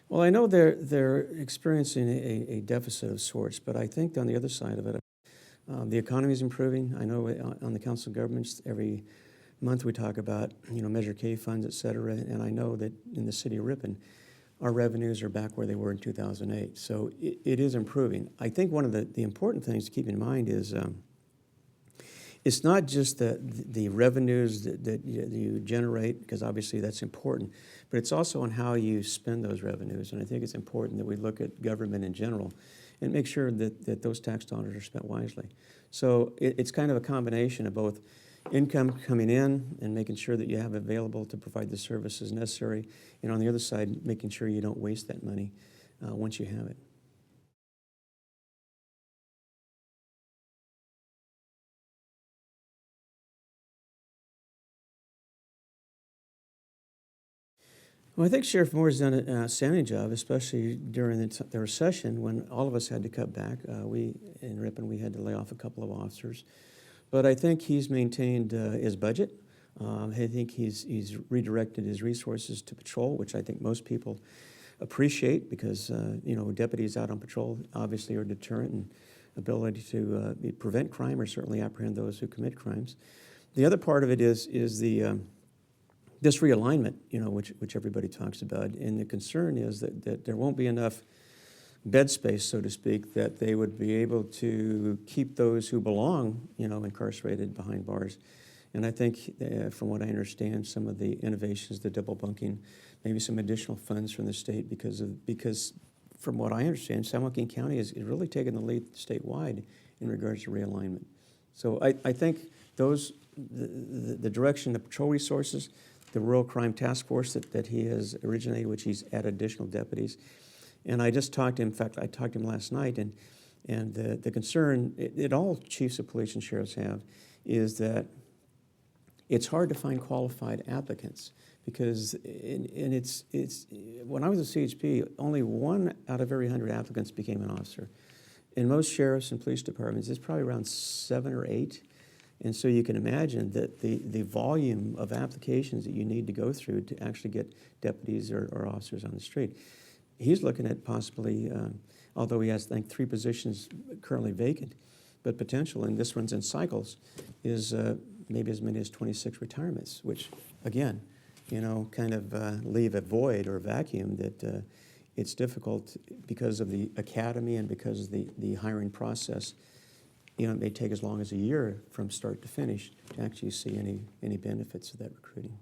Well, I know they're experiencing a deficit of sorts, but I think on the other side of it, the economy is improving. I know on the Council of Governments, every month we talk about, Measure K funds, et cetera, and I know that in the city of Ripon, our revenues are back where they were in 2008. So it is improving. I think one of the important things to keep in mind is it's not just the revenues that you generate, because obviously that's important, but it's also on how you spend those revenues. And I think it's important that we look at government in general and make sure that those tax dollars are spent wisely. So it's kind of a combination of both income coming in and making sure that you have available to provide the services necessary, and on the other side, making sure you don't waste that money once you have it. Well, I think Sheriff Moore's done an outstanding job, especially during the recession when all of us had to cut back. We, in Ripon, we had to lay off a couple of officers. But I think he's maintained his budget. I think he's redirected his resources to patrol, which I think most people appreciate because, deputies out on patrol obviously are a deterrent and ability to prevent crime or certainly apprehend those who commit crimes. The other part of it is this realignment, which everybody talks about, and the concern is that there won't be enough bed space, so to speak, that they would be able to keep those who belong, incarcerated behind bars. And I think, from what I understand, some of the innovations, the double bunking, maybe some additional funds from the state because from what I understand, San Joaquin County is really taking the lead statewide in regards to realignment. So I think the direction of patrol resources, the Rural Crime Task Force that he has originated, which he's added additional deputies. And I just talked to him, in fact, I talked to him last night, and the concern that all chiefs of police and sheriffs have is that it's hard to find qualified applicants because it's when I was a CHP, only 1 out of every 100 applicants became an officer. In most sheriffs and police departments, it's probably around 7 or 8. And so you can imagine that the volume of applications that you need to go through to actually get deputies or officers on the street. He's looking at possibly, although he has, I think, 3 positions currently vacant, but potential, and this one's in cycles, is maybe as many as 26 retirements, which, again, kind of leave a void or a vacuum that it's difficult because of the academy and because of the hiring process. It may take as long as a year from start to finish to actually see any benefits of that recruiting.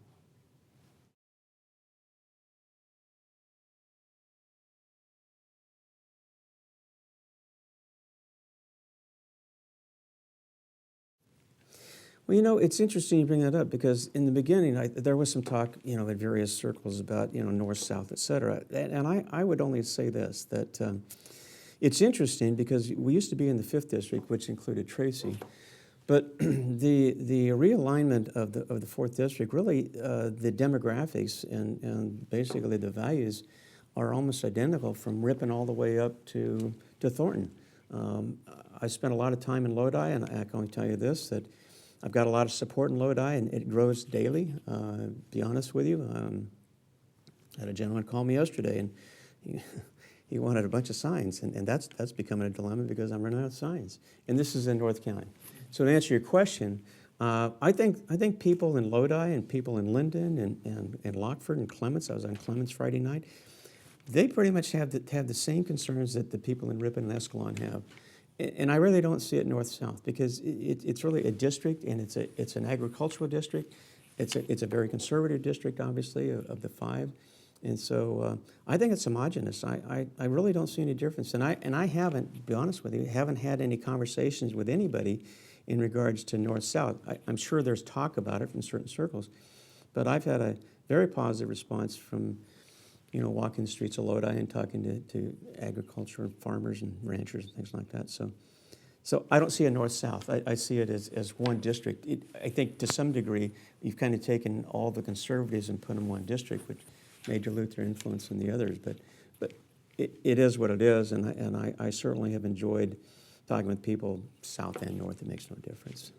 Well, it's interesting you bring that up because in the beginning, there was some talk, in various circles about, north, south, et cetera. And I would only say this, that it's interesting because we used to be in the 5th District, which included Tracy. But the realignment of the 4th District, really the demographics and basically the values are almost identical from Ripon all the way up to Thornton. I spent a lot of time in Lodi, and I can only tell you this, that I've got a lot of support in Lodi, and it grows daily, to be honest with you. I had a gentleman call me yesterday, and he wanted a bunch of signs, and that's becoming a dilemma because I'm running out of signs. And this is in North County. So to answer your question, I think people in Lodi and people in Linden and Lockford and Clements, I was on Clements Friday night, they pretty much have the same concerns that the people in Ripon and Escalon have. And I really don't see it north-south because it's really a district, and it's an agricultural district. It's a very conservative district, obviously, of the 5. And so I think it's homogenous. I really don't see any difference. And I haven't, to be honest with you, haven't had any conversations with anybody in regards to north-south. I'm sure there's talk about it from certain circles, but I've had a very positive response from, walking the streets of Lodi and talking to agriculture farmers and ranchers and things like that. So I don't see a north-south. I see it as one district. I think to some degree, you've kind of taken all the conservatives and put them in one district, which may dilute their influence in the others. But it is what it is, and I certainly have enjoyed talking with people south and north. It makes no difference.